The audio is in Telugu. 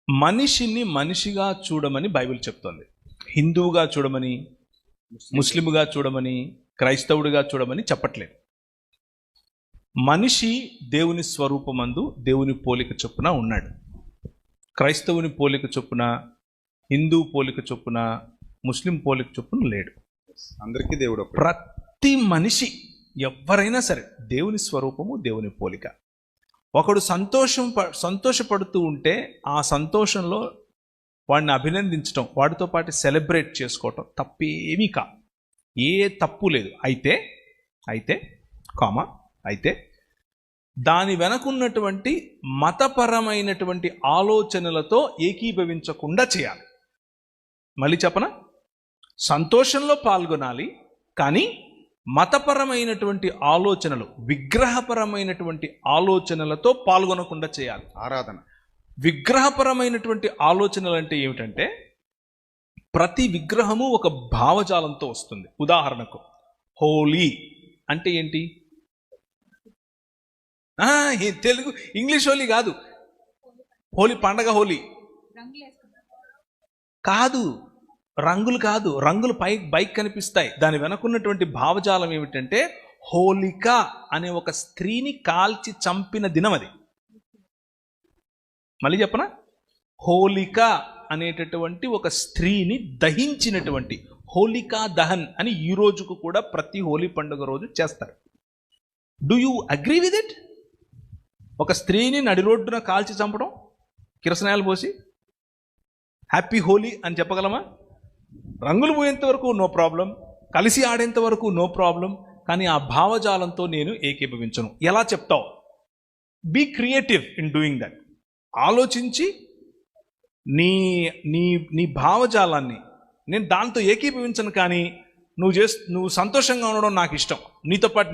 మనిషిని మనిషిగా చూడమని బైబిల్ చెప్తోంది. హిందువుగా చూడమని, ముస్లింగా చూడమని, క్రైస్తవుడిగా చూడమని చెప్పట్లేదు. మనిషి దేవుని స్వరూపమందు దేవుని పోలిక చొప్పున ఉన్నాడు. క్రైస్తవుని పోలిక చొప్పున, హిందూ పోలిక చొప్పున, ముస్లిం పోలిక చొప్పున లేడు. అందరికీ దేవుడు ప్రతి మనిషి ఎవరైనా సరే దేవుని స్వరూపము, దేవుని పోలిక. ఒకడు సంతోషపడుతూ ఉంటే ఆ సంతోషంలో వాడిని అభినందించడం, వాడితో పాటు సెలబ్రేట్ చేసుకోవటం తప్పేమీ కా, ఏ తప్పు లేదు. అయితే దాని వెనకున్నటువంటి మతపరమైనటువంటి ఆలోచనలతో ఏకీభవించకుండా చేయాలి. మళ్ళీ చెప్పనా, సంతోషంలో పాల్గొనాలి, కానీ మతపరమైనటువంటి ఆలోచనలు, విగ్రహపరమైనటువంటి ఆలోచనలతో పాల్గొనకుండా చేయాలి. ఆరాధన. విగ్రహపరమైనటువంటి ఆలోచనలు అంటే ఏమిటంటే, ప్రతి విగ్రహము ఒక భావజాలంతో వస్తుంది. ఉదాహరణకు హోలీ అంటే ఏంటి? తెలుగు ఇంగ్లీష్ హోలీ కాదు, హోలీ పండగ. హోలీ కాదు, రంగులు కాదు. రంగులు బైక్ కనిపిస్తాయి. దాని వెనకున్నటువంటి భావజాలం ఏమిటంటే, హోలిక అనే ఒక స్త్రీని కాల్చి చంపిన దినం అది. మళ్ళీ చెప్పనా, హోలిక అనేటటువంటి ఒక స్త్రీని దహించినటువంటి హోలికా దహన్ అని ఈ రోజుకు కూడా ప్రతి హోలీ పండుగ రోజు చేస్తారు. Do you agree with it? ఒక స్త్రీని నడి రోడ్డున కాల్చి చంపడం, కిరసనాయలు పోసి హ్యాపీ హోలీ అని చెప్పగలమా? రంగులు పోయేంత వరకు నో ప్రాబ్లం, కలిసి ఆడేంత వరకు నో ప్రాబ్లం, కానీ ఆ భావజాలంతో నేను ఏకీభవించను. ఎలా చెప్తావు? Be creative in doing that. ఆలోచించి నీ భావజాలాన్ని, నేను దాంతో ఏకీభవించను, కానీ నువ్వు సంతోషంగా ఉండడం నాకు ఇష్టం, నీతో పాటు